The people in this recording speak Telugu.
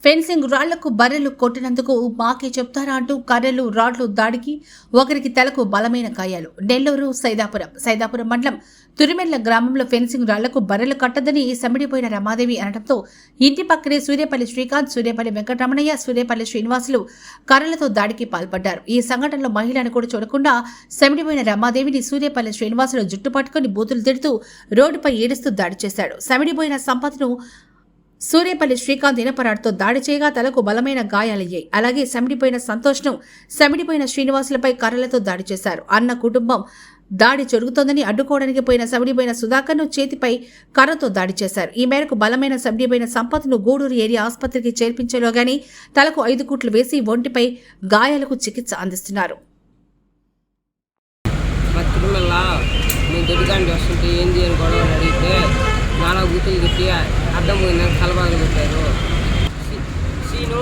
ఫెన్సింగ్ రాళ్లకు బర్రెలు కొట్టినందుకు మాకే చెప్తారా అంటూ కర్రలు రాడ్లు దాడికి ఒకరికి తలకు బలమైన గాయాలు. నెల్లూరు సైదాపురం మండలం తురిమెల్ల గ్రామంలో ఫెన్సింగ్ రాళ్లకు బర్రెలు కట్టదని సమిడిపోయిన రమాదేవి అనడంతో ఇంటి పక్కనే సూర్యపల్లి శ్రీకాంత్, సూర్యపల్లి వెంకటరమణయ్య, సూర్యపల్లి శ్రీనివాసులు కర్రలతో దాడికి పాల్పడ్డారు. ఈ సంఘటనలో మహిళను కూడా చూడకుండా సమిడిపోయిన రమాదేవిని సూర్యపల్లి శ్రీనివాసులు జుట్టు పట్టుకుని బూతులు తిడుతూ రోడ్డుపై ఏడుస్తూ దాడి చేశాడు. సమిడిపోయిన సంపత్ను సూర్యపల్లి శ్రీకాంత్ ఇనపరాడుతో దాడి చేయగా తలకు బలమైన గాయాలయ్యాయి. అలాగే సమిడిపోయిన సంతోష్ను సమిడిపోయిన శ్రీనివాసులపై కర్రలతో దాడి చేశారు. అన్న కుటుంబం దాడి జరుగుతోందని అడ్డుకోవడానికి పోయిన సమిడిపోయిన సుధాకర్ను చేతిపై కర్రతో దాడి చేశారు. ఈ మేరకు బలమైన సమిడిపోయిన సంపత్ను గూడూరు ఏరియా ఆసుపత్రికి చేర్పించేలోగాని తలకు 5 కుట్లు వేసి ఒంటిపై గాయాలకు చికిత్స అందిస్తున్నారు. నానా బూతులు తిట్టి అడ్డం పోయిందని తలబాగలు పెట్టారు. సీను